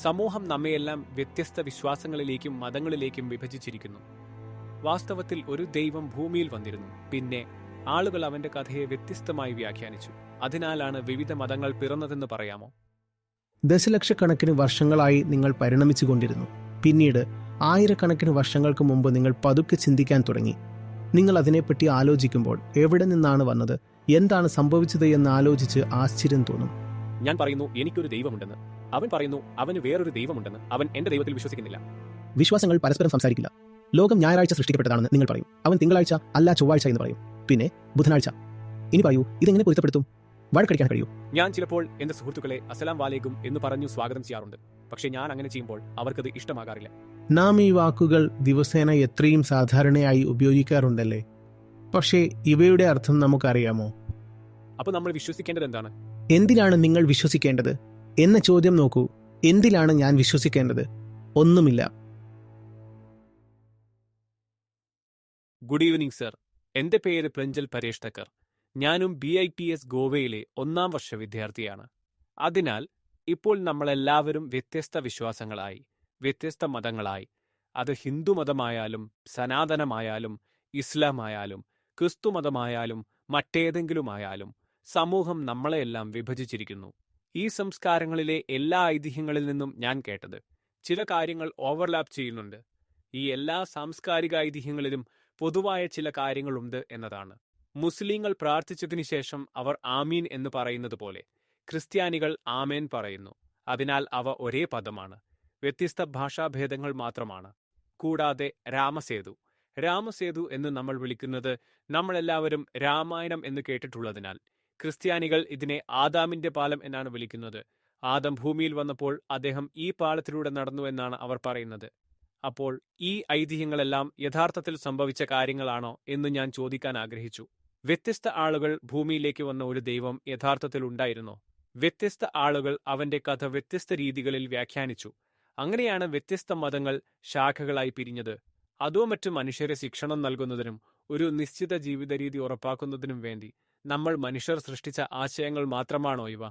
സമൂഹം നമ്മയെല്ലാം വ്യത്യസ്ത വിശ്വാസങ്ങളിലേക്കും മതങ്ങളിലേക്കും വിഭജിച്ചിരിക്കുന്നു. വാസ്തവത്തിൽ ഒരു ദൈവം ഭൂമിയിൽ വന്നിരുന്നു. പിന്നെ ആളുകൾ അവന്റെ കഥയെ വ്യത്യസ്തമായി വ്യാഖ്യാനിച്ചു. അതിനാലാണ് വിവിധ മതങ്ങൾ പിറന്നതെന്ന് പറയാമോ? ദശലക്ഷക്കണക്കിന് വർഷങ്ങളായി നിങ്ങൾ പരിണമിച്ചുകൊണ്ടിരുന്നു. പിന്നീട് ആയിരക്കണക്കിന് വർഷങ്ങൾക്ക് മുമ്പ് നിങ്ങൾ പതുക്കെ ചിന്തിക്കാൻ തുടങ്ങി. നിങ്ങൾ അതിനെപ്പറ്റി ആലോചിക്കുമ്പോൾ എവിടെ നിന്നാണ് വന്നത്, എന്താണ് സംഭവിച്ചത് എന്ന് ആലോചിച്ച് ആശ്ചര്യം തോന്നും. ഞാൻ പറയുന്നു എനിക്കൊരു ദൈവമുണ്ടെന്ന്. അവൻ പറയുന്നു അവന് വേറൊരു ദൈവമുണ്ടെന്ന്. അവൻ എന്റെ ദൈവത്തിൽ വിശ്വസിക്കുന്നില്ല. വിശ്വാസങ്ങൾ പരസ്പരം സംസാരിക്കില്ല. ലോകം ഞായറാഴ്ച സൃഷ്ടിക്കപ്പെട്ടതാണെന്ന് നിങ്ങൾ പറയും. അവൻ തിങ്കളാഴ്ച അല്ല ചൊവ്വാഴ്ച എന്ന് പറയും. പിന്നെ ബുധനാഴ്ച. ഇനി പറയൂ, ഇതെങ്ങനെ പൊരുത്തപ്പെടുത്തും? വഴക്കടിക്കാൻ കഴിയൂ. ഞാൻ ചിലപ്പോൾ എന്റെ സുഹൃത്തുക്കളെ അസ്സലാം വാലേക്കും എന്ന് പറഞ്ഞു സ്വാഗതം ചെയ്യാറുണ്ട്. പക്ഷെ ഞാൻ അങ്ങനെ ചെയ്യുമ്പോൾ അവർക്കത് ഇഷ്ടമാകാറില്ല. നാം ഈ വാക്കുകൾ ദിവസേന എത്രയും സാധാരണയായി ഉപയോഗിക്കാറുണ്ടല്ലേ? പക്ഷേ ഇവയുടെ അർത്ഥം നമുക്കറിയാമോ? അപ്പൊ നമ്മൾ വിശ്വസിക്കേണ്ടത് എന്താണ്? എന്തിനാണ് നിങ്ങൾ വിശ്വസിക്കേണ്ടത് എന്ന ചോദ്യം നോക്കൂ. എന്തിലാണ് ഞാൻ വിശ്വസിക്കേണ്ടത്? ഒന്നുമില്ല. Good evening sir. എന്റെ പേര് പ്രഞ്ജൽ പരേഷ് തക്കർ. ഞാനും BITS ഗോവയിലെ 1ാം വർഷ വിദ്യാർത്ഥിയാണ്. അതിനാൽ ഇപ്പോൾ നമ്മളെല്ലാവരും വ്യത്യസ്ത വിശ്വാസങ്ങളായി, വ്യത്യസ്ത മതങ്ങളായി. അത് ഹിന്ദു മതമായാലും സനാതനമായാലും ഇസ്ലാമായാലും ക്രിസ്തു മതമായാലും മറ്റേതെങ്കിലുമായാലും സമൂഹം നമ്മളെയെല്ലാം വിഭജിച്ചിരിക്കുന്നു. ഈ സംസ്കാരങ്ങളിലെ എല്ലാ ഐതിഹ്യങ്ങളിൽ നിന്നും ഞാൻ കേട്ടത് ചില കാര്യങ്ങൾ ഓവർലാപ്പ് ചെയ്യുന്നുണ്ട്. ഈ എല്ലാ സാംസ്കാരിക ഐതിഹ്യങ്ങളിലും പൊതുവായ ചില കാര്യങ്ങളുണ്ട് എന്നതാണ്. മുസ്ലിങ്ങൾ പ്രാർത്ഥിച്ചതിനു ശേഷം അവർ ആമീൻ എന്ന് പറയുന്നത് പോലെ ക്രിസ്ത്യാനികൾ ആമേൻ പറയുന്നു. അതിനാൽ അവ ഒരേ പദമാണ്, വ്യത്യസ്ത ഭാഷാഭേദങ്ങൾ മാത്രമാണ്. കൂടാതെ രാമസേതു എന്ന് നമ്മൾ വിളിക്കുന്നത് നമ്മളെല്ലാവരും രാമായണം എന്ന് കേട്ടിട്ടുള്ളതിനാൽ ക്രിസ്ത്യാനികൾ ഇതിനെ ആദാമിന്റെ പാലം എന്നാണ് വിളിക്കുന്നത്. ആദം ഭൂമിയിൽ വന്നപ്പോൾ അദ്ദേഹം ഈ പാലത്തിലൂടെ നടന്നു എന്നാണ് അവർ പറയുന്നത്. അപ്പോൾ ഈ ഐതിഹ്യങ്ങളെല്ലാം യഥാർത്ഥത്തിൽ സംഭവിച്ച കാര്യങ്ങളാണോ എന്ന് ഞാൻ ചോദിക്കാൻ ആഗ്രഹിച്ചു. വ്യത്യസ്ത ആളുകൾ ഭൂമിയിലേക്ക് വന്ന ഒരു ദൈവം യഥാർത്ഥത്തിൽ ഉണ്ടായിരുന്നോ? വ്യത്യസ്ത ആളുകൾ അവന്റെ കഥ വ്യത്യസ്ത രീതികളിൽ വ്യാഖ്യാനിച്ചു. അങ്ങനെയാണ് വ്യത്യസ്ത മതങ്ങൾ ശാഖകളായി പിരിഞ്ഞത്. അതോ മറ്റു മനുഷ്യരെ ശിക്ഷണം നൽകുന്നതിനും ഒരു നിശ്ചിത ജീവിത രീതി ഉറപ്പാക്കുന്നതിനും വേണ്ടി നമ്മൾ മനുഷ്യർ സൃഷ്ടിച്ച ആശയങ്ങൾ മാത്രമാണോ ഇവ?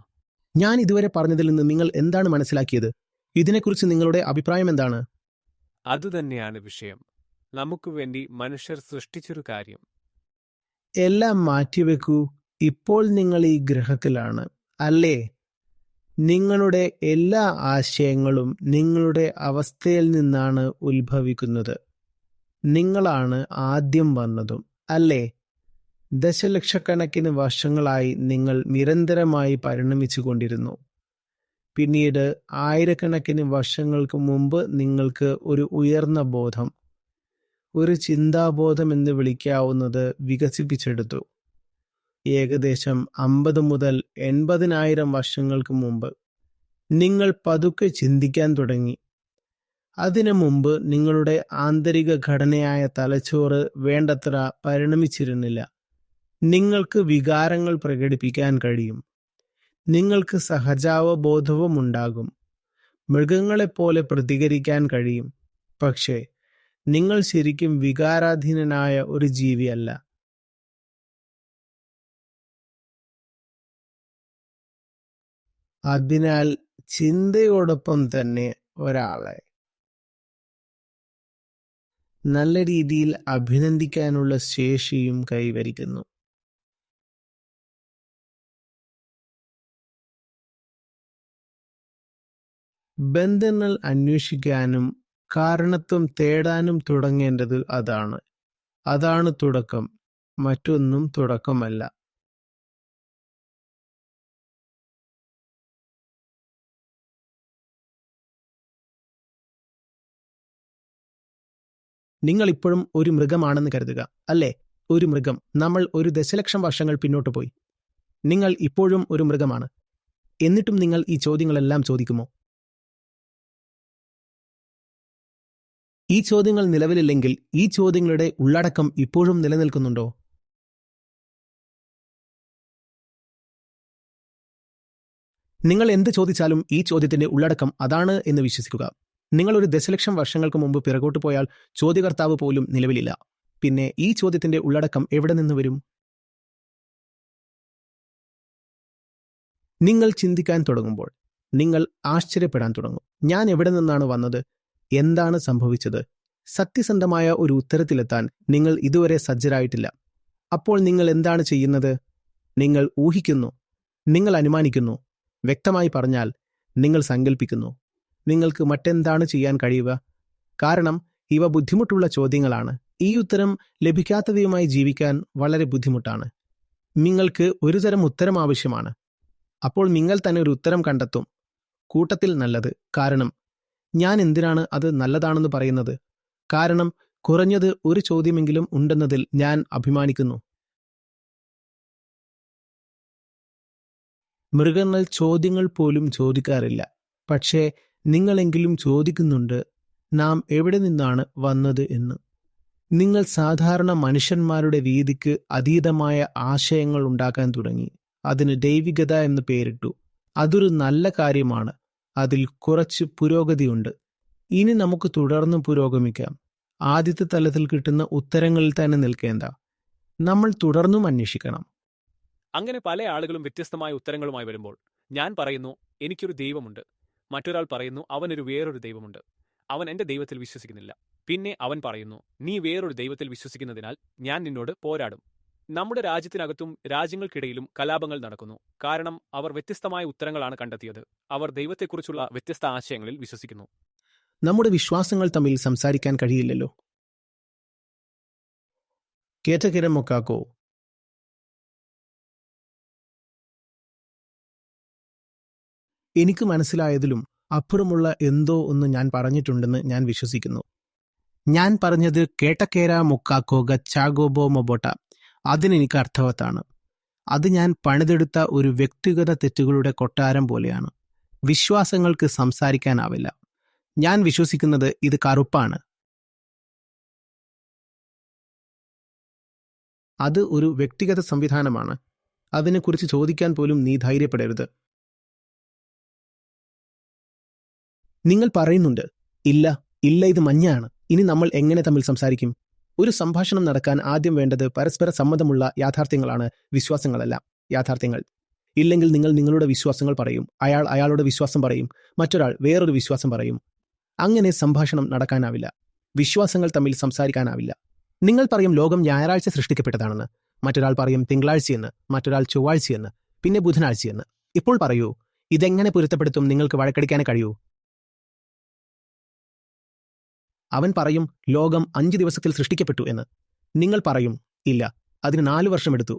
ഞാൻ ഇതുവരെ പറഞ്ഞതിൽ നിന്ന് നിങ്ങൾ എന്താണ് മനസ്സിലാക്കിയത്? ഇതിനെക്കുറിച്ച് നിങ്ങളുടെ അഭിപ്രായം എന്താണ്? അതുതന്നെയാണ് വിഷയം. നമുക്ക് വേണ്ടി മനുഷ്യർ സൃഷ്ടിച്ചൊരു കാര്യം. എല്ലാം മാറ്റിവെക്കൂ. ഇപ്പോൾ നിങ്ങൾ ഈ ഗ്രഹത്തിലാണ്, അല്ലേ? നിങ്ങളുടെ എല്ലാ ആശയങ്ങളും നിങ്ങളുടെ അവസ്ഥയിൽ നിന്നാണ് ഉത്ഭവിക്കുന്നത്. നിങ്ങളാണ് ആദ്യം വന്നതും, അല്ലേ? ദശലക്ഷക്കണക്കിന് വർഷങ്ങളായി നിങ്ങൾ നിരന്തരമായി പരിണമിച്ചുകൊണ്ടിരുന്നു. പിന്നീട് ആയിരക്കണക്കിന് വർഷങ്ങൾക്ക് മുമ്പ് നിങ്ങൾക്ക് ഒരു ഉയർന്ന ബോധം, ഒരു ചിന്താബോധം എന്ന് വിളിക്കാവുന്നത് വികസിപ്പിച്ചെടുത്തു. ഏകദേശം 50 മുതൽ 80,000 വർഷങ്ങൾക്ക് മുമ്പ് നിങ്ങൾ പതുക്കെ ചിന്തിക്കാൻ തുടങ്ങി. അതിനു മുമ്പ് നിങ്ങളുടെ ആന്തരിക ഘടനയായ തലച്ചോറ് വേണ്ടത്ര പരിണമിച്ചിരുന്നില്ല. നിങ്ങൾക്ക് വികാരങ്ങൾ പ്രകടിപ്പിക്കാൻ കഴിയും. നിങ്ങൾക്ക് സഹജാവബോധവും ഉണ്ടാകും. മൃഗങ്ങളെപ്പോലെ പ്രതികരിക്കാൻ കഴിയും. പക്ഷേ നിങ്ങൾ ശരിക്കും വികാരാധീനനായ ഒരു ജീവിയല്ല. അതിനാൽ ചിന്തയോടൊപ്പം തന്നെ ഒരാളെ നല്ല രീതിയിൽ അഭിനന്ദിക്കാനുള്ള ശേഷിയും കൈവരിക്കുന്നു. ബന്ധങ്ങൾ അന്വേഷിക്കാനും കാരണത്വം തേടാനും തുടങ്ങേണ്ടത് അതാണ് തുടക്കം. മറ്റൊന്നും തുടക്കമല്ല. നിങ്ങൾ ഇപ്പോഴും ഒരു മൃഗമാണെന്ന് കരുതുക, അല്ലേ? ഒരു മൃഗം. നമ്മൾ ഒരു ദശലക്ഷം വർഷങ്ങൾ പിന്നോട്ട് പോയി. നിങ്ങൾ ഇപ്പോഴും ഒരു മൃഗമാണ്. എന്നിട്ടും നിങ്ങൾ ഈ ചോദ്യങ്ങളെല്ലാം ചോദിക്കുമോ? ഈ ചോദ്യങ്ങൾ നിലവിലില്ലെങ്കിൽ ഈ ചോദ്യങ്ങളുടെ ഉള്ളടക്കം ഇപ്പോഴും നിലനിൽക്കുന്നുണ്ടോ? നിങ്ങൾ എന്ത് ചോദിച്ചാലും ഈ ചോദ്യത്തിന്റെ ഉള്ളടക്കം അതാണ് എന്ന് വിശ്വസിക്കുക. നിങ്ങൾ ഒരു ദശലക്ഷം വർഷങ്ങൾക്ക് മുമ്പ് പിറകോട്ട് പോയാൽ ചോദ്യകർത്താവ് പോലും നിലവിലില്ല. പിന്നെ ഈ ചോദ്യത്തിന്റെ ഉള്ളടക്കം എവിടെ നിന്ന് വരും? നിങ്ങൾ ചിന്തിക്കാൻ തുടങ്ങുമ്പോൾ നിങ്ങൾ ആശ്ചര്യപ്പെടാൻ തുടങ്ങും. ഞാൻ എവിടെ നിന്നാണ് വന്നത്? എന്താണ് സംഭവിച്ചത്? സത്യസന്ധമായ ഒരു ഉത്തരത്തിലെത്താൻ നിങ്ങൾ ഇതുവരെ സജ്ജരായിട്ടില്ല. അപ്പോൾ നിങ്ങൾ എന്താണ് ചെയ്യുന്നത്? നിങ്ങൾ ഊഹിക്കുന്നു, നിങ്ങൾ അനുമാനിക്കുന്നു. വ്യക്തമായി പറഞ്ഞാൽ നിങ്ങൾ സങ്കല്പിക്കുന്നു. നിങ്ങൾക്ക് മറ്റെന്താണ് ചെയ്യാൻ കഴിയുക? കാരണം ഇവ ബുദ്ധിമുട്ടുള്ള ചോദ്യങ്ങളാണ്. ഈ ഉത്തരം ലഭിക്കാത്തവയുമായി ജീവിക്കാൻ വളരെ ബുദ്ധിമുട്ടാണ്. നിങ്ങൾക്ക് ഒരുതരം ഉത്തരം ആവശ്യമാണ്. അപ്പോൾ നിങ്ങൾ തന്നെ ഒരു ഉത്തരം കണ്ടെത്തും. കൂട്ടത്തിൽ നല്ലത്. കാരണം ഞാൻ എന്തിനാണ് അത് നല്ലതാണെന്ന് പറയുന്നത്? കാരണം കുറഞ്ഞത് ഒരു ചോദ്യമെങ്കിലും ഉണ്ടെന്നതിൽ ഞാൻ അഭിമാനിക്കുന്നു. മൃഗങ്ങൾ ചോദ്യങ്ങൾ പോലും ചോദിക്കാറില്ല. പക്ഷേ നിങ്ങളെങ്കിലും ചോദിക്കുന്നുണ്ട്, നാം എവിടെ നിന്നാണ് വന്നത് എന്ന്. നിങ്ങൾ സാധാരണ മനുഷ്യന്മാരുടെ രീതിക്ക് അതീതമായ ആശയങ്ങൾ ഉണ്ടാക്കാൻ തുടങ്ങി. അതിന് ദൈവികത എന്ന് പേരിട്ടു. അതൊരു നല്ല കാര്യമാണ്. അതിൽ കുറച്ച് പുരോഗതിയുണ്ട്. ഇനി നമുക്ക് തുടർന്ന് പുരോഗമിക്കാം. ആദ്യത്തെ തലത്തിൽ കിട്ടുന്ന ഉത്തരങ്ങളിൽ തന്നെ നിൽക്കേണ്ട. നമ്മൾ തുടർന്നും അന്വേഷിക്കണം. അങ്ങനെ പല ആളുകളും വ്യത്യസ്തമായ ഉത്തരങ്ങളുമായി വരുമ്പോൾ ഞാൻ പറയുന്നു, എനിക്കൊരു ദൈവമുണ്ട്. മറ്റൊരാൾ പറയുന്നു, അവനൊരു വേറൊരു ദൈവമുണ്ട്. അവൻ എന്റെ ദൈവത്തിൽ വിശ്വസിക്കുന്നില്ല. പിന്നെ അവൻ പറയുന്നു, നീ വേറൊരു ദൈവത്തിൽ വിശ്വസിക്കുന്നതിനാൽ ഞാൻ നിന്നോട് പോരാടും. നമ്മുടെ രാജ്യത്തിനകത്തും രാജ്യങ്ങൾക്കിടയിലും കലാപങ്ങൾ നടക്കുന്നു. കാരണം അവർ വ്യത്യസ്തമായ ഉത്തരങ്ങളാണ് കണ്ടെത്തിയത്. അവർ ദൈവത്തെക്കുറിച്ചുള്ള വ്യത്യസ്ത ആശയങ്ങളിൽ വിശ്വസിക്കുന്നു. നമ്മുടെ വിശ്വാസങ്ങൾ തമ്മിൽ സംസാരിക്കാൻ കഴിയില്ലല്ലോ. കേറ്റക്കിരം മൊക്കാക്കോ. എനിക്ക് മനസ്സിലായതിലും അപ്പുറമുള്ള എന്തോ ഒന്ന് ഞാൻ പറഞ്ഞിട്ടുണ്ടെന്ന് ഞാൻ വിശ്വസിക്കുന്നു. ഞാൻ പറഞ്ഞത് കേട്ടക്കേര മുക്കാക്കോ ഗച്ചാഗോബോ മൊബോട്ട. അതിനെനിക്ക് അർത്ഥവത്താണ്. അത് ഞാൻ പണിതെടുത്ത ഒരു വ്യക്തിഗത തെറ്റുകളുടെ കൊട്ടാരം പോലെയാണ്. വിശ്വാസങ്ങൾക്ക് സംസാരിക്കാനാവില്ല. ഞാൻ വിശ്വസിക്കുന്നത് ഇത് കറുപ്പാണ്. അത് ഒരു വ്യക്തിഗത സംവിധാനമാണ്. അതിനെക്കുറിച്ച് ചോദിക്കാൻ പോലും നീ ധൈര്യപ്പെടരുത്. നിങ്ങൾ പറയുന്നുണ്ട്, ഇല്ല ഇല്ല, ഇത് മഞ്ഞാണ്. ഇനി നമ്മൾ എങ്ങനെ തമ്മിൽ സംസാരിക്കും? ഒരു സംഭാഷണം നടക്കാൻ ആദ്യം വേണ്ടത് പരസ്പര സമ്മതമുള്ള യാഥാർത്ഥ്യങ്ങളാണ്, വിശ്വാസങ്ങളല്ല. യാഥാർത്ഥ്യങ്ങൾ ഇല്ലെങ്കിൽ നിങ്ങൾ നിങ്ങളുടെ വിശ്വാസങ്ങൾ പറയും, അയാൾ അയാളുടെ വിശ്വാസം പറയും, മറ്റൊരാൾ വേറൊരു വിശ്വാസം പറയും. അങ്ങനെ സംഭാഷണം നടക്കാനാവില്ല. വിശ്വാസങ്ങൾ തമ്മിൽ സംസാരിക്കാനാവില്ല. നിങ്ങൾ പറയും ലോകം ഞായറാഴ്ച സൃഷ്ടിക്കപ്പെട്ടതാണെന്ന്, മറ്റൊരാൾ പറയും തിങ്കളാഴ്ചയെന്ന്, മറ്റൊരാൾ ചൊവ്വാഴ്ചയെന്ന്, പിന്നെ ബുധനാഴ്ചയെന്ന്. ഇപ്പോൾ പറയൂ, ഇതെങ്ങനെ പൊരുത്തപ്പെടുത്തും? നിങ്ങൾക്ക് വഴക്കടിക്കാനേ കഴിയൂ. അവൻ പറയും ലോകം 5 ദിവസത്തിൽ സൃഷ്ടിക്കപ്പെട്ടു എന്ന്. നിങ്ങൾ പറയും ഇല്ല, അതിന് 4 വർഷമെടുത്തു.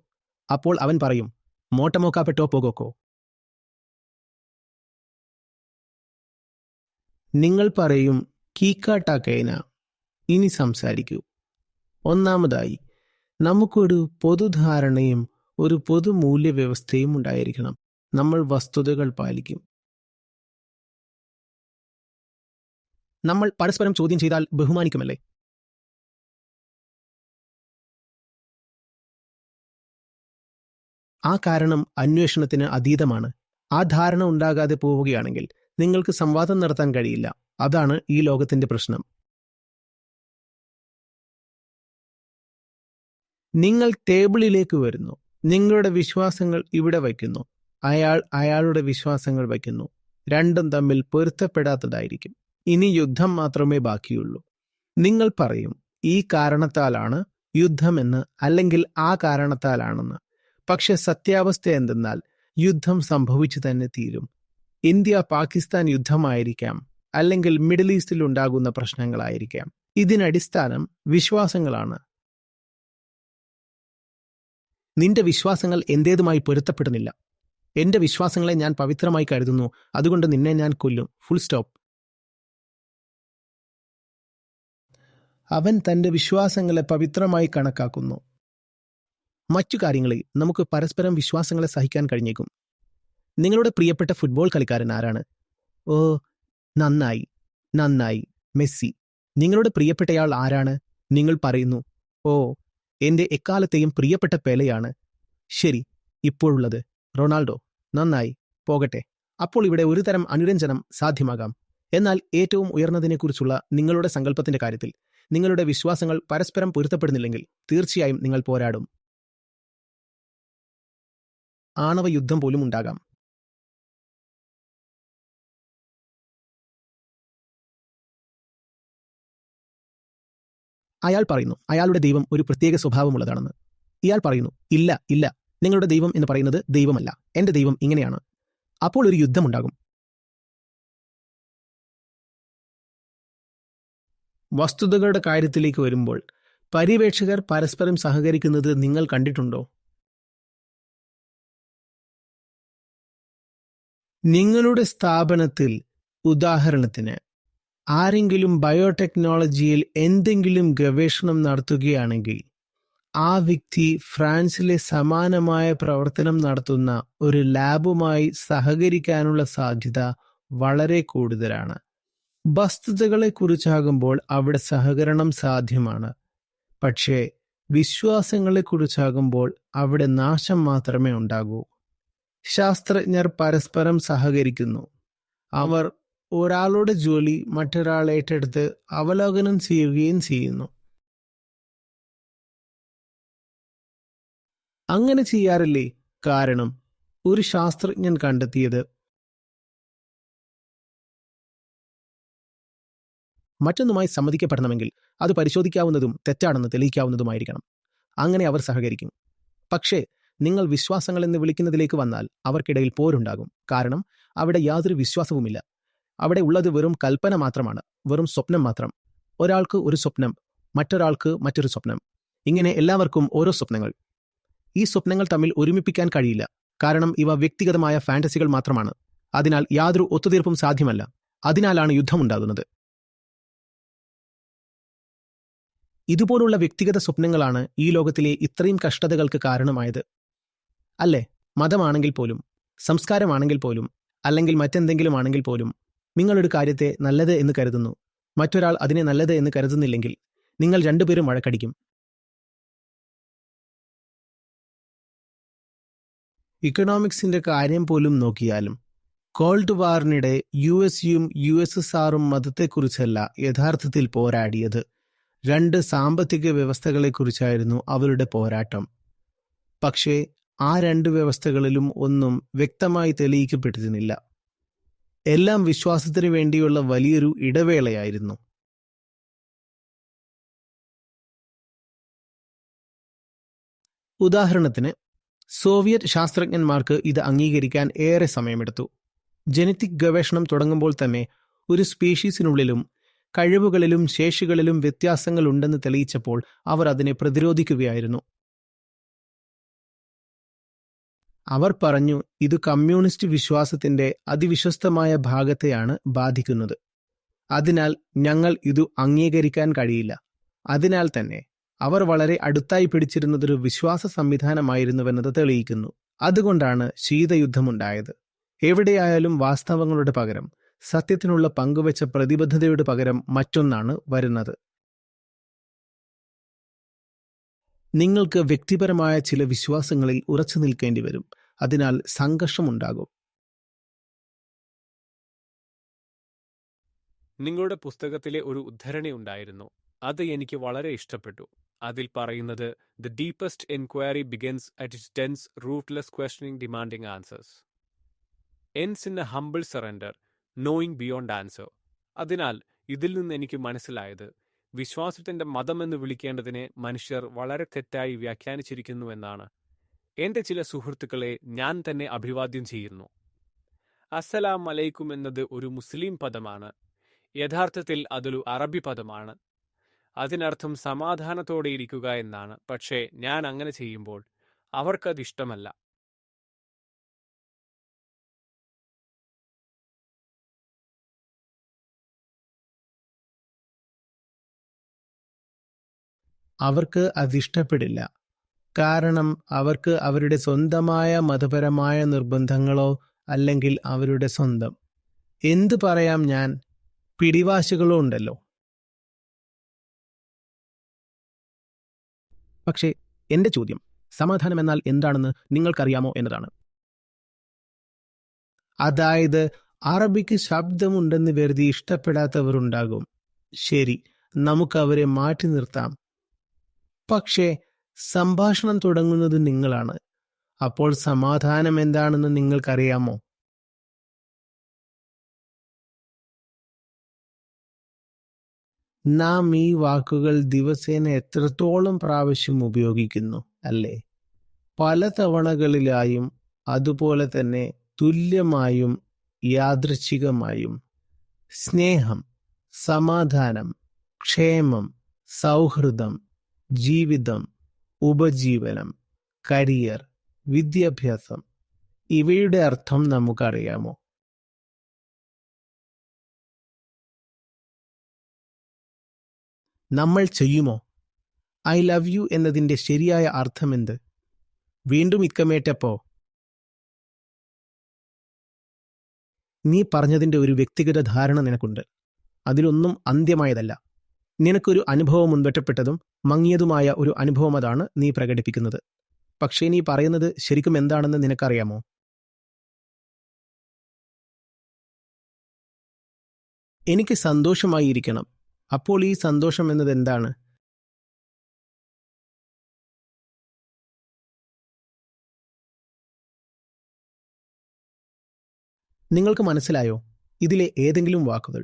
അപ്പോൾ അവൻ പറയും മോട്ടമോക്കാപ്പെട്ടോ പോകോക്കോ. നിങ്ങൾ പറയും കീക്കാട്ടാക്കേന. ഇനി സംസാരിക്കൂ. ഒന്നാമതായി നമുക്കൊരു പൊതുധാരണയും ഒരു പൊതുമൂല്യവ്യവസ്ഥയും ഉണ്ടായിരിക്കണം. നമ്മൾ വസ്തുതകൾ പാലിക്കും. നമ്മൾ പരസ്പരം ചോദ്യം ചെയ്താൽ ബഹുമാനിക്കുമല്ലേ? ആ കാരണം അന്വേഷണത്തിന് അതീതമാണ്. ആ ധാരണ ഉണ്ടാകാതെ പോവുകയാണെങ്കിൽ നിങ്ങൾക്ക് സംവാദം നടത്താൻ കഴിയില്ല. അതാണ് ഈ ലോകത്തിന്റെ പ്രശ്നം. നിങ്ങൾ ടേബിളിലേക്ക് വരുന്നു. നിങ്ങളുടെ വിശ്വാസങ്ങൾ ഇവിടെ വയ്ക്കുന്നു. അയാൾ അയാളുടെ വിശ്വാസങ്ങൾ വയ്ക്കുന്നു. രണ്ടും തമ്മിൽ പൊരുത്തപ്പെടാത്തതായിരിക്കും. ഇനി യുദ്ധം മാത്രമേ ബാക്കിയുള്ളൂ. നിങ്ങൾ പറയും ഈ കാരണത്താലാണ് യുദ്ധമെന്ന്, അല്ലെങ്കിൽ ആ കാരണത്താലാണെന്ന്. പക്ഷെ സത്യാവസ്ഥ എന്തെന്നാൽ യുദ്ധം സംഭവിച്ചു തന്നെ തീരും. ഇന്ത്യ പാകിസ്ഥാൻ യുദ്ധമായിരിക്കാം, അല്ലെങ്കിൽ മിഡിൽ ഈസ്റ്റിൽ ഉണ്ടാകുന്ന പ്രശ്നങ്ങളായിരിക്കാം. ഇതിനടിസ്ഥാനം വിശ്വാസങ്ങളാണ്. നിന്റെ വിശ്വാസങ്ങൾ എന്റേതുമായി പൊരുത്തപ്പെടുന്നില്ല. എന്റെ വിശ്വാസങ്ങളെ ഞാൻ പവിത്രമായി കരുതുന്നു, അതുകൊണ്ട് നിന്നെ ഞാൻ കൊല്ലും. Full stop. അവൻ തന്റെ വിശ്വാസങ്ങളെ പവിത്രമായി കണക്കാക്കുന്നു. മറ്റു കാര്യങ്ങളിൽ നമുക്ക് പരസ്പരം വിശ്വാസങ്ങളെ സഹിക്കാൻ കഴിഞ്ഞേക്കും. നിങ്ങളുടെ പ്രിയപ്പെട്ട ഫുട്ബോൾ കളിക്കാരൻ ആരാണ്? ഓ, നന്നായി നന്നായി, മെസ്സി. നിങ്ങളുടെ പ്രിയപ്പെട്ടയാൾ ആരാണ്? നിങ്ങൾ പറയുന്നു, ഓ, എന്റെ എക്കാലത്തെയും പ്രിയപ്പെട്ട പെലെയാണ്. ശരി, ഇപ്പോഴുള്ളത് റൊണാൾഡോ. നന്നായി, പോകട്ടെ. അപ്പോൾ ഇവിടെ ഒരു തരം അനുരഞ്ജനം സാധ്യമാകാം. എന്നാൽ ഏറ്റവും ഉയർന്നതിനെക്കുറിച്ചുള്ള നിങ്ങളുടെ സങ്കല്പത്തിന്റെ കാര്യത്തിൽ നിങ്ങളുടെ വിശ്വാസങ്ങൾ പരസ്പരം പൊരുത്തപ്പെടുന്നില്ലെങ്കിൽ തീർച്ചയായും നിങ്ങൾ പോരാടും. ആണവ യുദ്ധം പോലും ഉണ്ടാകാം. അയാൾ പറയുന്നു അയാളുടെ ദൈവം ഒരു പ്രത്യേക സ്വഭാവമുള്ളതാണെന്ന്. ഇയാൾ പറയുന്നു ഇല്ല ഇല്ല, നിങ്ങളുടെ ദൈവം എന്ന് പറയുന്നത് ദൈവമല്ല, എന്റെ ദൈവം ഇങ്ങനെയാണ്. അപ്പോൾ ഒരു യുദ്ധമുണ്ടാകും. വസ്തുതകളുടെ കാര്യത്തിലേക്ക് വരുമ്പോൾ പര്യവേക്ഷകർ പരസ്പരം സഹകരിക്കുന്നത് നിങ്ങൾ കണ്ടിട്ടുണ്ടോ? നിങ്ങളുടെ സ്ഥാപനത്തിൽ ഉദാഹരണത്തിന് ആരെങ്കിലും ബയോടെക്നോളജിയിൽ എന്തെങ്കിലും ഗവേഷണം നടത്തുകയാണെങ്കിൽ ആ വ്യക്തി ഫ്രാൻസിലെ സമാനമായ പ്രവർത്തനം നടത്തുന്ന ഒരു ലാബുമായി സഹകരിക്കാനുള്ള സാധ്യത വളരെ കൂടുതലാണ്. വസ്തുതകളെക്കുറിച്ചാകുമ്പോൾ അവിടെ സഹകരണം സാധ്യമാണ്. പക്ഷേ വിശ്വാസങ്ങളെക്കുറിച്ചാകുമ്പോൾ അവിടെ നാശം മാത്രമേ ഉണ്ടാകൂ. ശാസ്ത്രജ്ഞർ പരസ്പരം സഹകരിക്കുന്നു. അവർ ഒരാളുടെ ജോലി മറ്റൊരാൾ ഏറ്റെടുത്ത് അവലോകനം ചെയ്യുകയും ചെയ്യുന്നു. അങ്ങനെ ചെയ്യാറില്ലേ? കാരണം ഒരു ശാസ്ത്രജ്ഞൻ കണ്ടെത്തിയത് മറ്റൊന്നുമായി സമ്മതിക്കപ്പെടണമെങ്കിൽ അത് പരിശോധിക്കാവുന്നതും തെറ്റാണെന്ന് തെളിയിക്കാവുന്നതുമായിരിക്കണം. അങ്ങനെ അവർ സഹകരിക്കും. പക്ഷേ നിങ്ങൾ വിശ്വാസങ്ങളെന്ന് വിളിക്കുന്നതിലേക്ക് വന്നാൽ അവർക്കിടയിൽ പോരുണ്ടാകും. കാരണം അവിടെ യാതൊരു വിശ്വാസവുമില്ല. അവിടെ ഉള്ളത് വെറും കൽപ്പന മാത്രമാണ്, വെറും സ്വപ്നം മാത്രം. ഒരാൾക്ക് ഒരു സ്വപ്നം, മറ്റൊരാൾക്ക് മറ്റൊരു സ്വപ്നം, ഇങ്ങനെ എല്ലാവർക്കും ഓരോ സ്വപ്നങ്ങൾ. ഈ സ്വപ്നങ്ങൾ തമ്മിൽ ഒരുമിപ്പിക്കാൻ കഴിയില്ല, കാരണം ഇവ വ്യക്തിഗതമായ ഫാന്റസികൾ മാത്രമാണ്. അതിനാൽ യാതൊരു ഒത്തുതീർപ്പും സാധ്യമല്ല. അതിനാലാണ് യുദ്ധമുണ്ടാകുന്നത്. ഇതുപോലുള്ള വ്യക്തിഗത സ്വപ്നങ്ങളാണ് ഈ ലോകത്തിലെ ഇത്രയും കഷ്ടതകൾക്ക് കാരണമായത്. അല്ലേ? മതമാണെങ്കിൽ പോലും, സംസ്കാരമാണെങ്കിൽ പോലും, അല്ലെങ്കിൽ മറ്റെന്തെങ്കിലും ആണെങ്കിൽ പോലും, നിങ്ങളൊരു കാര്യത്തെ നല്ലത് എന്ന് കരുതുന്നു, മറ്റൊരാൾ അതിനെ നല്ലത് എന്ന് കരുതുന്നില്ലെങ്കിൽ നിങ്ങൾ രണ്ടുപേരും വഴക്കടിക്കും. ഇക്കണോമിക്സിന്റെ കാര്യം പോലും നോക്കിയാലും കോൾഡ് വാറിനിടെ യുഎസും USSRും മതത്തെക്കുറിച്ചല്ല യഥാർത്ഥത്തിൽ പോരാടിയത്. രണ്ട് സാമ്പത്തിക വ്യവസ്ഥകളെക്കുറിച്ചായിരുന്നു അവരുടെ പോരാട്ടം. പക്ഷേ ആ രണ്ട് വ്യവസ്ഥകളിലും ഒന്നും വ്യക്തമായി തെളിയിക്കപ്പെട്ടിരുന്നില്ല. എല്ലാം വിശ്വാസത്തിനു വേണ്ടിയുള്ള വലിയൊരു ഇടവേളയായിരുന്നു. ഉദാഹരണത്തിന്, സോവിയറ്റ് ശാസ്ത്രജ്ഞന്മാർക്ക് ഇത് അംഗീകരിക്കാൻ ഏറെ സമയമെടുത്തു. ജനറ്റിക് ഗവേഷണം തുടങ്ങുമ്പോൾ തന്നെ ഒരു സ്പീഷീസിനുള്ളിലും കഴിവുകളിലും ശേഷികളിലും വ്യത്യാസങ്ങൾ ഉണ്ടെന്ന് തെളിയിച്ചപ്പോൾ അവർ അതിനെ പ്രതിരോധിക്കുകയായിരുന്നു. അവർ പറഞ്ഞു, ഇത് കമ്മ്യൂണിസ്റ്റ് വിശ്വാസത്തിന്റെ അതിവിശ്വസ്തമായ ഭാഗത്തെയാണ് ബാധിക്കുന്നത്. അതിനാൽ ഞങ്ങൾ ഇത് അംഗീകരിക്കാൻ കഴിയില്ല. അതിനാൽ തന്നെ അവർ വളരെ അടുത്തായി പിടിച്ചിരുന്നതൊരു വിശ്വാസ സംവിധാനമായിരുന്നുവെന്നത് തെളിയിക്കുന്നു. അതുകൊണ്ടാണ് ശീതയുദ്ധമുണ്ടായത്. എവിടെയായാലും വാസ്തവങ്ങളുടെ പകരം, സത്യത്തിനുള്ള പങ്കുവച്ച പ്രതിബദ്ധതയുടെ പകരം മറ്റൊന്നാണ് വരുന്നത്. നിങ്ങൾക്ക് വ്യക്തിപരമായ ചില വിശ്വാസങ്ങളിൽ ഉറച്ചു നിൽക്കേണ്ടി വരും. അതിനാൽ സംഘർഷമുണ്ടാകും. നിങ്ങളുടെ പുസ്തകത്തിലെ ഒരു ഉദ്ധരണി ഉണ്ടായിരുന്നു. അത് എനിക്ക് വളരെ ഇഷ്ടപ്പെട്ടു. അതിൽ പറയുന്നത്, "The deepest inquiry begins at its dense, rootless questioning demanding answers. Ends in a humble surrender, knowing beyond answer." അതിനാൽ ഇതിൽ നിന്ന് എനിക്ക് മനസ്സിലായത്, വിശ്വാസത്തിന്റെ മതമെന്ന് വിളിക്കേണ്ടതിനെ മനുഷ്യർ വളരെ തെറ്റായി വ്യാഖ്യാനിച്ചിരിക്കുന്നുവെന്നാണ്. എന്റെ ചില സുഹൃത്തുക്കളെ ഞാൻ തന്നെ അഭിവാദ്യം ചെയ്യുന്നു. അസ്സലാം അലൈക്കും എന്നത് ഒരു മുസ്ലിം പദമാണ്. യഥാർത്ഥത്തിൽ അതൊരു അറബി പദമാണ്. അതിനർത്ഥം സമാധാനത്തോടെ ഇരിക്കുക എന്നാണ്. പക്ഷേ ഞാൻ അങ്ങനെ ചെയ്യുമ്പോൾ അവർക്കതിഷ്ടമല്ല. അവർക്ക് അതിഷ്ടപ്പെടില്ല. കാരണം അവർക്ക് അവരുടെ സ്വന്തമായ മതപരമായ നിർബന്ധങ്ങളോ അല്ലെങ്കിൽ അവരുടെ സ്വന്തം എന്ത് പറയാം ഞാൻ പിടിവാശികളോ ഉണ്ടല്ലോ. പക്ഷേ എന്റെ ചോദ്യം, സമാധാനം എന്നാൽ എന്താണെന്ന് നിങ്ങൾക്കറിയാമോ എന്നതാണ്. അതായത് അറബിക്ക് ശബ്ദമുണ്ടെന്ന് കരുതി ഇഷ്ടപ്പെടാത്തവരുണ്ടാകും. ശരി, നമുക്ക് അവരെ മാറ്റി നിർത്താം. പക്ഷേ സംഭാഷണം തുടങ്ങുന്നത് നിങ്ങളാണ്. അപ്പോൾ സമാധാനം എന്താണെന്ന് നിങ്ങൾക്കറിയാമോ? നാം ഈ വാക്കുകൾ ദിവസേന എത്രത്തോളം പ്രാവശ്യം ഉപയോഗിക്കുന്നു, അല്ലേ? പല തവണകളിലായും അതുപോലെ തന്നെ തുല്യമായും യാദൃച്ഛികമായും. സ്നേഹം, സമാധാനം, ക്ഷേമം, സൗഹൃദം, ജീവിതം, ഉപജീവനം, കരിയർ, വിദ്യാഭ്യാസം, ഇവയുടെ അർത്ഥം നമുക്കറിയാമോ? നമ്മൾ ചെയ്യുമോ? ഐ ലവ് യു എന്നതിൻ്റെ ശരിയായ അർത്ഥമെന്ത്? വീണ്ടും ഇക്കമേറ്റപ്പോ നീ പറഞ്ഞതിൻ്റെ ഒരു വ്യക്തിഗത ധാരണ നിനക്കുണ്ട്. അതിലൊന്നും അന്ത്യമായതല്ല. നിനക്കൊരു അനുഭവം മുൻപറ്റപ്പെട്ടതും മങ്ങിയതുമായ ഒരു അനുഭവം, അതാണ് നീ പ്രകടിപ്പിക്കുന്നത്. പക്ഷേ നീ പറയുന്നത് ശരിക്കും എന്താണെന്ന് നിനക്കറിയാമോ? എനിക്ക് സന്തോഷമായിരിക്കണം. അപ്പോൾ ഈ സന്തോഷം എന്നത് എന്താണ്? നിങ്ങൾക്ക് മനസ്സിലായോ ഇതിലെ ഏതെങ്കിലും വാക്കുകൾ?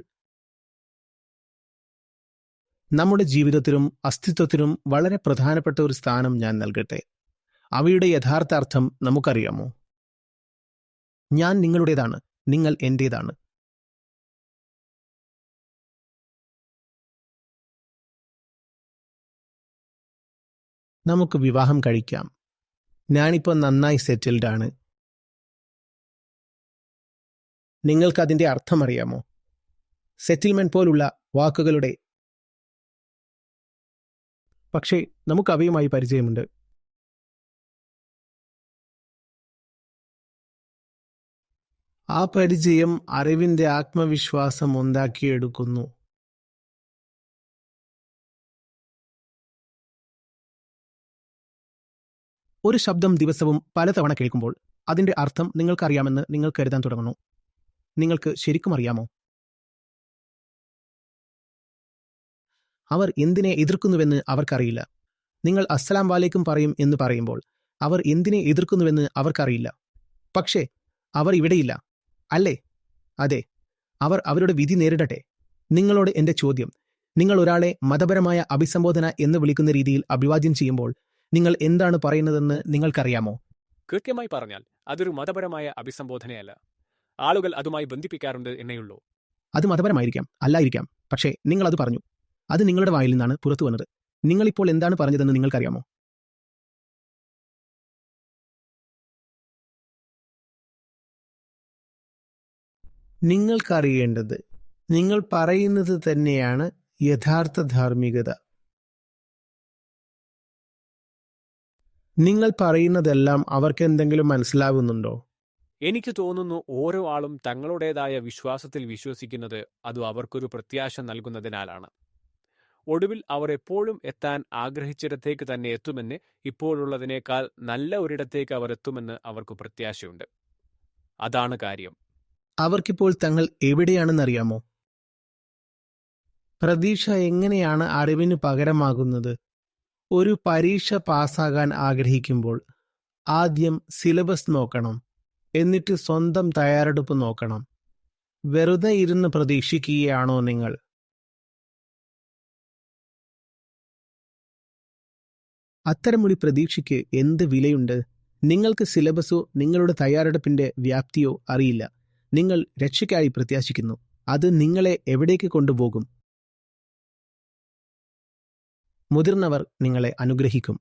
നമ്മുടെ ജീവിതത്തിലും അസ്തിത്വത്തിലും വളരെ പ്രധാനപ്പെട്ട ഒരു സ്ഥാനം ഞാൻ നൽകട്ടെ. അവയുടെ യഥാർത്ഥ അർത്ഥം നമുക്കറിയാമോ? ഞാൻ നിങ്ങളുടേതാണ്, നിങ്ങൾ എന്റേതാണ്. നമുക്ക് വിവാഹം കഴിക്കാം. ഞാനിപ്പോൾ നന്നായി സെറ്റിൽഡ് ആണ്. നിങ്ങൾക്ക് അതിൻ്റെ അർത്ഥം അറിയാമോ? സെറ്റിൽമെന്റ് പോലുള്ള വാക്കുകളുടെ. പക്ഷേ നമുക്ക് അവയുമായി പരിചയമുണ്ട്. ആ പരിചയം അറിവിൻ്റെ ആത്മവിശ്വാസം ഉണ്ടാക്കിയെടുക്കുന്നു. ഒരു ശബ്ദം ദിവസവും പലതവണ കേൾക്കുമ്പോൾ അതിൻ്റെ അർത്ഥം നിങ്ങൾക്കറിയാമെന്ന് നിങ്ങൾ കരുതാൻ തുടങ്ങുന്നു. നിങ്ങൾക്ക് ശരിക്കും അറിയാമോ? അവർ എന്തിനെ എതിർക്കുന്നുവെന്ന് അവർക്കറിയില്ല. നിങ്ങൾ അസ്സലാം വാലേക്കും പറയും എന്ന് പറയുമ്പോൾ അവർ എന്തിനെ എതിർക്കുന്നുവെന്ന് അവർക്കറിയില്ല. പക്ഷേ അവർ ഇവിടെയില്ല, അല്ലേ? അതെ, അവർ അവരുടെ വിധി നേരിടട്ടെ. നിങ്ങളോട് എൻ്റെ ചോദ്യം, നിങ്ങൾ ഒരാളെ മതപരമായ അഭിസംബോധന എന്ന് വിളിക്കുന്ന രീതിയിൽ അഭിവാദ്യം ചെയ്യുമ്പോൾ നിങ്ങൾ എന്താണ് പറയുന്നതെന്ന് നിങ്ങൾക്കറിയാമോ? കൃത്യമായി പറഞ്ഞാൽ അതൊരു മതപരമായ അഭിസംബോധനയല്ല. ആളുകൾ അതുമായി ബന്ധിപ്പിക്കാറുണ്ട് എന്നേയുള്ളൂ. അത് മതപരമായിരിക്കാം, അല്ലായിരിക്കാം. പക്ഷേ നിങ്ങൾ അത് പറഞ്ഞു. അത് നിങ്ങളുടെ വായിൽ നിന്നാണ് പുറത്തു വന്നത്. നിങ്ങളിപ്പോൾ എന്താണ് പറഞ്ഞതെന്ന് നിങ്ങൾക്കറിയാമോ? നിങ്ങൾക്കറിയേണ്ടത് നിങ്ങൾ പറയുന്നത് തന്നെയാണ് യഥാർത്ഥ ധാർമ്മികത. നിങ്ങൾ പറയുന്നതെല്ലാം അവർക്ക് എന്തെങ്കിലും മനസ്സിലാകുന്നുണ്ടോ? എനിക്ക് തോന്നുന്നു ഓരോ ആളും തങ്ങളുടേതായ വിശ്വാസത്തിൽ വിശ്വസിക്കുന്നത് അത് അവർക്കൊരു പ്രത്യാശ നൽകുന്നതിനാലാണ്. ഒടുവിൽ അവർ എപ്പോഴും എത്താൻ ആഗ്രഹിച്ചിടത്തേക്ക് തന്നെ എത്തുമെന്ന്, ഇപ്പോഴുള്ളതിനേക്കാൾ നല്ല ഒരിടത്തേക്ക് അവർ എത്തുമെന്ന് അവർക്ക് പ്രത്യാശയുണ്ട്. അതാണ് കാര്യം. അവർക്കിപ്പോൾ തങ്ങൾ എവിടെയാണെന്നറിയാമോ? പ്രതീക്ഷ എങ്ങനെയാണ് അറിവിന് പകരമാകുന്നത്? ഒരു പരീക്ഷ പാസ്സാകാൻ ആഗ്രഹിക്കുമ്പോൾ ആദ്യം സിലബസ് നോക്കണം, എന്നിട്ട് സ്വന്തം തയ്യാറെടുപ്പ് നോക്കണം. വെറുതെ ഇരുന്ന് പ്രതീക്ഷിക്കുകയാണോ നിങ്ങൾ? അത്തരമൊരു പ്രതീക്ഷയ്ക്ക് എന്ത് വിലയുണ്ട്? നിങ്ങൾക്ക് സിലബസോ നിങ്ങളുടെ തയ്യാറെടുപ്പിന്റെ വ്യാപ്തിയോ അറിയില്ല. നിങ്ങൾ രക്ഷയ്ക്കായി പ്രത്യാശിക്കുന്നു. അത് നിങ്ങളെ എവിടേക്ക് കൊണ്ടുപോകും? മുതിർന്നവർ നിങ്ങളെ അനുഗ്രഹിക്കും.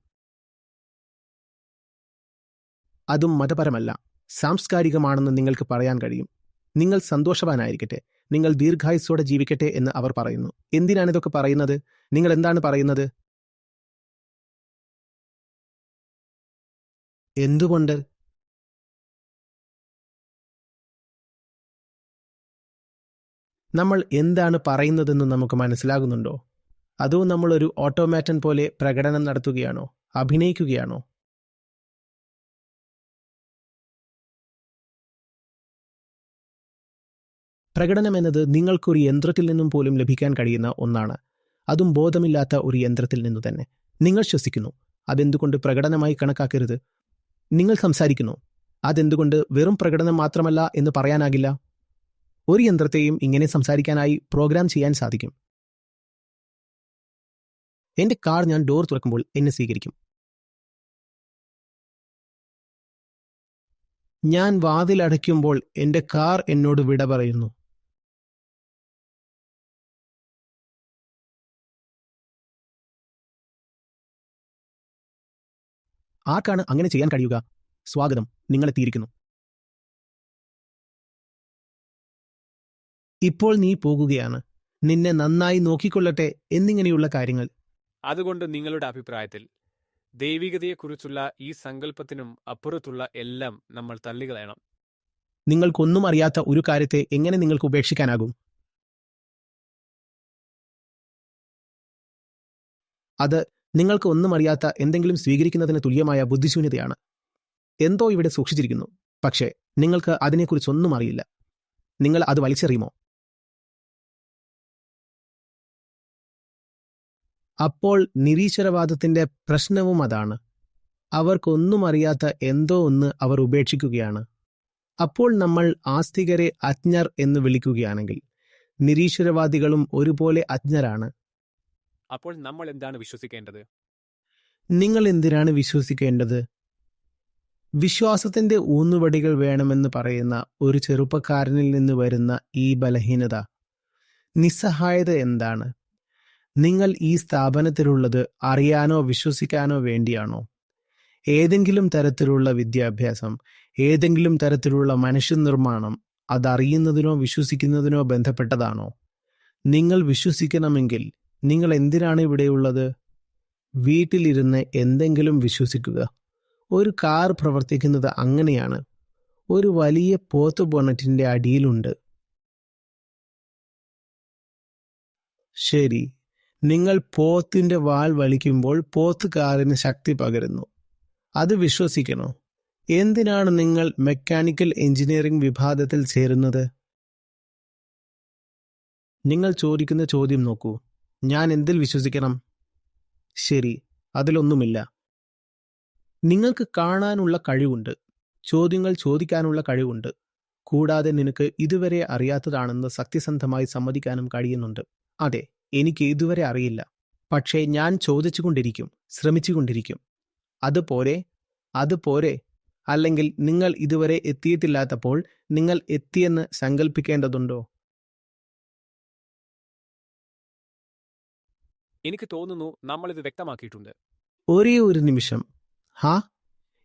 അതും മതപരമല്ല, സാംസ്കാരികമാണെന്ന് നിങ്ങൾക്ക് പറയാൻ കഴിയും. നിങ്ങൾ സന്തോഷവാനായിരിക്കട്ടെ, നിങ്ങൾ ദീർഘായുസ്സോടെ ജീവിക്കട്ടെ എന്ന് അവർ പറയുന്നു. എന്തിനാണിതൊക്കെ പറയുന്നത്? നിങ്ങൾ എന്താണ് പറയുന്നത്? എന്തുകൊണ്ട്? നമ്മൾ എന്താണ് പറയുന്നതെന്ന് നമുക്ക് മനസ്സിലാകുന്നുണ്ടോ? അതോ നമ്മൾ ഒരു ഓട്ടോമാറ്റൻ പോലെ പ്രകടനം നടത്തുകയാണോ, അഭിനയിക്കുകയാണോ? പ്രകടനം എന്നത് നിങ്ങൾക്കൊരു യന്ത്രത്തിൽ നിന്നും പോലും ലഭിക്കാൻ കഴിയുന്ന ഒന്നാണ്. അതും ബോധമില്ലാത്ത ഒരു യന്ത്രത്തിൽ നിന്നു തന്നെ. നിങ്ങൾ ശ്വസിക്കുന്നു, അതെന്തുകൊണ്ട് പ്രകടനമായി കണക്കാക്കരുത്? നിങ്ങൾ സംസാരിക്കുന്നു, അതെന്തുകൊണ്ട് വെറും പ്രകടനം മാത്രമല്ല എന്ന് പറയാനാകില്ല? ഒരു യന്ത്രത്തെയും ഇങ്ങനെ സംസാരിക്കാനായി പ്രോഗ്രാം ചെയ്യാൻ സാധിക്കും. എന്റെ കാർ ഞാൻ ഡോർ തുറക്കുമ്പോൾ എന്നെ സ്വീകരിക്കും. ഞാൻ വാതിലടയ്ക്കുമ്പോൾ എന്റെ കാർ എന്നോട് വിട പറയുന്നു. ആർക്കാണ് അങ്ങനെ ചെയ്യാൻ കഴിയുക? സ്വാഗതം, നിങ്ങളെത്തിയിരിക്കുന്നു. ഇപ്പോൾ നീ പോകുകയാണ്. നിന്നെ നന്നായി നോക്കിക്കൊള്ളട്ടെ എന്നിങ്ങനെയുള്ള കാര്യങ്ങൾ. അതുകൊണ്ട് നിങ്ങളുടെ അഭിപ്രായത്തിൽ ദൈവികതയെക്കുറിച്ചുള്ള ഈ സങ്കല്പത്തിനും അപ്പുറത്തുള്ള എല്ലാം നമ്മൾ തള്ളികളയണം. നിങ്ങൾക്കൊന്നും അറിയാത്ത ഒരു കാര്യത്തെ എങ്ങനെ നിങ്ങൾക്ക് ഉപേക്ഷിക്കാനാകും? അത് നിങ്ങൾക്ക് ഒന്നും അറിയാത്ത എന്തെങ്കിലും സ്വീകരിക്കുന്നതിന് തുല്യമായ ബുദ്ധിശൂന്യതയാണ്. എന്തോ ഇവിടെ സൂക്ഷിച്ചിരിക്കുന്നു, പക്ഷേ നിങ്ങൾക്ക് അതിനെക്കുറിച്ചൊന്നും അറിയില്ല. നിങ്ങൾ അത് വലിച്ചെറിയുമോ? അപ്പോൾ നിരീശ്വരവാദത്തിന്റെ പ്രശ്നവും അതാണ്. അവർക്കൊന്നും അറിയാത്ത എന്തോ ഒന്ന് അവർ ഉപേക്ഷിക്കുകയാണ്. അപ്പോൾ നമ്മൾ ആസ്തികരെ അജ്ഞർ എന്ന് വിളിക്കുകയാണെങ്കിൽ നിരീശ്വരവാദികളും ഒരുപോലെ അജ്ഞരാണ്. അപ്പോൾ നമ്മൾ എന്താണ് വിശ്വസിക്കേണ്ടത്? നിങ്ങൾ എന്തിനാണ് വിശ്വസിക്കേണ്ടത്? വിശ്വാസത്തിന്റെ ഊന്നുവടികൾ വേണമെന്ന് പറയുന്ന ഒരു ചെറുപ്പക്കാരനിൽ നിന്ന് വരുന്ന ഈ ബലഹീനത, നിസ്സഹായത എന്താണ്? നിങ്ങൾ ഈ സ്ഥാപനത്തിലുള്ളത് അറിയാനോ വിശ്വസിക്കാനോ വേണ്ടിയാണോ? ഏതെങ്കിലും തരത്തിലുള്ള വിദ്യാഭ്യാസം, ഏതെങ്കിലും തരത്തിലുള്ള മനുഷ്യനിർമ്മാണം അതറിയുന്നതിനോ വിശ്വസിക്കുന്നതിനോ ബന്ധപ്പെട്ടതാണോ? നിങ്ങൾ വിശ്വസിക്കണമെങ്കിൽ നിങ്ങൾ എന്തിനാണ് ഇവിടെയുള്ളത്? വീട്ടിലിരുന്ന് എന്തെങ്കിലും വിശ്വസിക്കുക. ഒരു കാർ പ്രവർത്തിക്കുന്നത് അങ്ങനെയാണ്. ഒരു വലിയ പോത്ത് ബോണറ്റിന്റെ അടിയിലുണ്ട്. ശരി, നിങ്ങൾ പോത്തിന്റെ വാൽ വലിക്കുമ്പോൾ പോത്ത് കാറിന് ശക്തി പകരുന്നു. അത് വിശ്വസിക്കണോ? എന്തിനാണ് നിങ്ങൾ മെക്കാനിക്കൽ എഞ്ചിനീയറിംഗ് വിഭാഗത്തിൽ ചേരുന്നത്? നിങ്ങൾ ചോദിക്കുന്ന ചോദ്യം നോക്കൂ. ഞാൻ എന്തിൽ വിശ്വസിക്കണം? ശരി, അതിലൊന്നുമില്ല. നിങ്ങൾക്ക് കാണാനുള്ള കഴിവുണ്ട്, ചോദ്യങ്ങൾ ചോദിക്കാനുള്ള കഴിവുണ്ട്, കൂടാതെ നിനക്ക് ഇതുവരെ അറിയാത്തതാണെന്ന് സത്യസന്ധമായി സമ്മതിക്കാനും കഴിയുന്നുണ്ട്. അതെ, എനിക്ക് ഇതുവരെ അറിയില്ല, പക്ഷേ ഞാൻ ചോദിച്ചുകൊണ്ടിരിക്കും, ശ്രമിച്ചുകൊണ്ടിരിക്കും. അതുപോരെ, അല്ലെങ്കിൽ നിങ്ങൾ ഇതുവരെ എത്തിയിട്ടില്ലാത്തപ്പോൾ നിങ്ങൾ എത്തിയെന്ന് സങ്കല്പിക്കേണ്ടതുണ്ടോ? എനിക്ക് തോന്നുന്നു നമ്മളിത് വ്യക്തമാക്കിയിട്ടുണ്ട്. ഒരേ ഒരു നിമിഷം.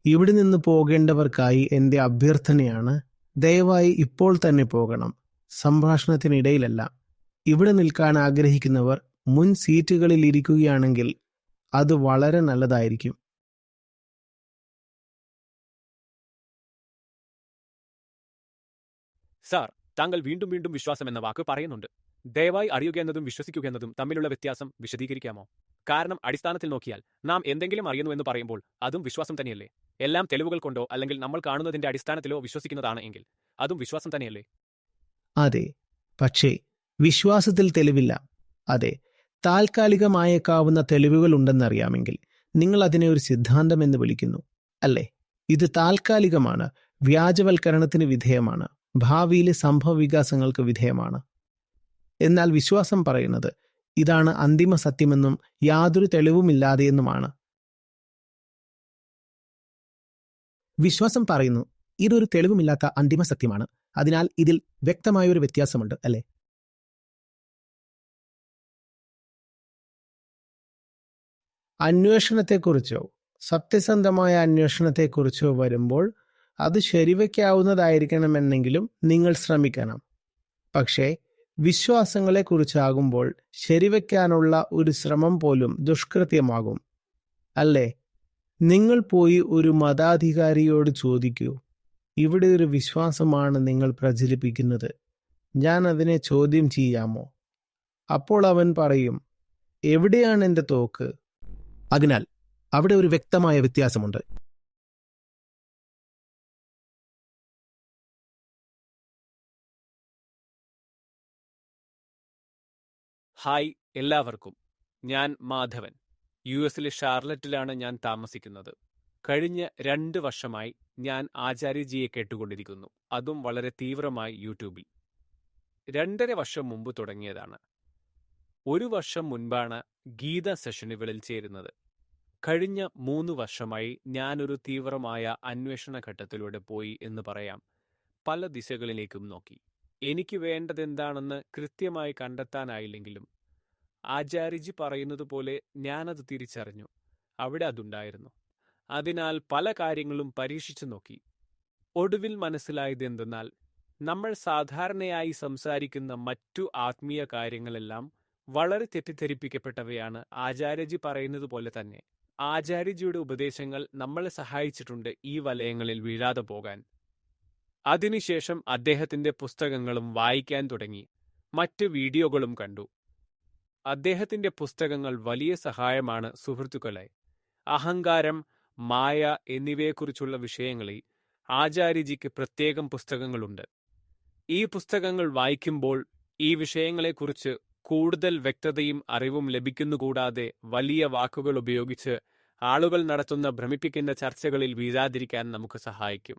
ഇവിടെ നിന്ന് പോകേണ്ടവർക്കായി എൻ്റെ അഭ്യർത്ഥനയാണ്, ദയവായി ഇപ്പോൾ തന്നെ പോകണം. സംഭാഷണത്തിനിടയിലല്ല. ഇവിടെ നിൽക്കാൻ ആഗ്രഹിക്കുന്നവർ മുൻ സീറ്റുകളിൽ ഇരിക്കുകയാണെങ്കിൽ അത് വളരെ നല്ലതായിരിക്കും. സാർ, താങ്കൾ വീണ്ടും വീണ്ടും വിശ്വാസം എന്ന വാക്ക് പറയുന്നുണ്ട്. ദയവായി അറിയുക എന്നതും വിശ്വസിക്കുക എന്നതും തമ്മിലുള്ള വ്യത്യാസം വിശദീകരിക്കാമോ? കാരണം അടിസ്ഥാനത്തിൽ നോക്കിയാൽ നാം എന്തെങ്കിലും അറിയുന്നു എന്ന് പറയുമ്പോൾ അതും വിശ്വാസം തന്നെയല്ലേ? എല്ലാം തെളിവുകൾ കൊണ്ടോ അല്ലെങ്കിൽ നമ്മൾ കാണുന്നതിന്റെ അടിസ്ഥാനത്തിലോ വിശ്വസിക്കുന്നതാണ് എങ്കിൽ അതും വിശ്വാസം തന്നെയല്ലേ? അതെ, പക്ഷേ വിശ്വാസത്തിൽ തെളിവില്ല. അതെ, താൽക്കാലികമായേക്കാവുന്ന തെളിവുകൾ ഉണ്ടെന്നറിയാമെങ്കിൽ നിങ്ങൾ അതിനെ ഒരു സിദ്ധാന്തം എന്ന് വിളിക്കുന്നു, അല്ലേ? ഇത് താൽക്കാലികമാണ്, വ്യാജവൽക്കരണത്തിന് വിധേയമാണ്, ഭാവിയിലെ സംഭവവികാസങ്ങൾക്ക് വിധേയമാണ്. എന്നാൽ വിശ്വാസം പറയുന്നത് ഇതാണ് അന്തിമ സത്യമെന്നും യാതൊരു തെളിവുമില്ലാതെയെന്നുമാണ്. വിശ്വാസം പറയുന്നു ഇതൊരു തെളിവുമില്ലാത്ത അന്തിമ സത്യമാണ്, അതിനാൽ ഇതിൽ വ്യക്തമായൊരു വ്യത്യാസമുണ്ട്, അല്ലേ? അന്വേഷണത്തെക്കുറിച്ചോ സത്യസന്ധമായ അന്വേഷണത്തെക്കുറിച്ചോ വരുമ്പോൾ അത് ശരിവയ്ക്കാവുന്നതായിരിക്കണമെന്നെങ്കിലും നിങ്ങൾ ശ്രമിക്കണം. പക്ഷേ വിശ്വാസങ്ങളെക്കുറിച്ചാകുമ്പോൾ ശരിവയ്ക്കാനുള്ള ഒരു ശ്രമം പോലും ദുഷ്കൃത്യമാകും, അല്ലേ? നിങ്ങൾ പോയി ഒരു മതാധികാരിയോട് ചോദിക്കൂ, ഇവിടെ ഒരു വിശ്വാസമാണ് നിങ്ങൾ പ്രചരിപ്പിക്കുന്നത്, ഞാൻ അതിനെ ചോദ്യം ചെയ്യാമോ? അപ്പോൾ അവൻ പറയും, എവിടെയാണ് എൻ്റെ തോക്ക്? അതിനാൽ അവിടെ ഒരു വ്യക്തമായ വ്യത്യാസമുണ്ട്. ഹായ് എല്ലാവർക്കും, ഞാൻ മാധവൻ. യുഎസിലെ ഷാർലറ്റിലാണ് ഞാൻ താമസിക്കുന്നത്. കഴിഞ്ഞ 2 വർഷമായി ഞാൻ ആചാര്യജിയെ കേട്ടുകൊണ്ടിരിക്കുന്നു, അതും വളരെ തീവ്രമായി യൂട്യൂബിൽ. 2.5 വർഷം മുമ്പ് തുടങ്ങിയതാണ്. 1 വർഷം മുൻപാണ് ഗീത സെഷനുകളിൽ ചേരുന്നത്. കഴിഞ്ഞ 3 വർഷമായി ഞാനൊരു തീവ്രമായ അന്വേഷണ ഘട്ടത്തിലൂടെ പോയി എന്ന് പറയാം. പല ദിശകളിലേക്കും നോക്കി. എനിക്ക് വേണ്ടതെന്താണെന്ന് കൃത്യമായി കണ്ടെത്താനായില്ലെങ്കിലും ആചാര്യജി പറയുന്നത് പോലെ ഞാനത് തിരിച്ചറിഞ്ഞു. അവിടെ അതുണ്ടായിരുന്നു. അതിനാൽ പല കാര്യങ്ങളും പരീക്ഷിച്ചു നോക്കി. ഒടുവിൽ മനസ്സിലായത് എന്തെന്നാൽ നമ്മൾ സാധാരണയായി സംസാരിക്കുന്ന മറ്റു ആത്മീയ കാര്യങ്ങളെല്ലാം വളരെ തെറ്റിദ്ധരിപ്പിക്കപ്പെട്ടവയാണ്. ആചാര്യജി പറയുന്നത് പോലെ തന്നെ ആചാര്യജിയുടെ ഉപദേശങ്ങൾ നമ്മളെ സഹായിച്ചിട്ടുണ്ട് ഈ വലയങ്ങളിൽ വീഴാതെ പോകാൻ. അതിനുശേഷം അദ്ദേഹത്തിന്റെ പുസ്തകങ്ങളും വായിക്കാൻ തുടങ്ങി. മറ്റ് വീഡിയോകളും കണ്ടു. അദ്ദേഹത്തിന്റെ പുസ്തകങ്ങൾ വലിയ സഹായമാണ് സുഹൃത്തുക്കളെ. അഹങ്കാരം, മായ എന്നിവയെക്കുറിച്ചുള്ള വിഷയങ്ങളിൽ ആചാര്യജിക്ക് പ്രത്യേകം പുസ്തകങ്ങളുണ്ട്. ഈ പുസ്തകങ്ങൾ വായിക്കുമ്പോൾ ഈ വിഷയങ്ങളെക്കുറിച്ച് കൂടുതൽ വ്യക്തതയും അറിവും ലഭിക്കുന്നുകൂടാതെ വലിയ വാക്കുകൾ ഉപയോഗിച്ച് ആളുകൾ നടത്തുന്ന ഭ്രമിപ്പിക്കുന്ന ചർച്ചകളിൽ വീഴാതിരിക്കാൻ നമുക്ക് സഹായിക്കും.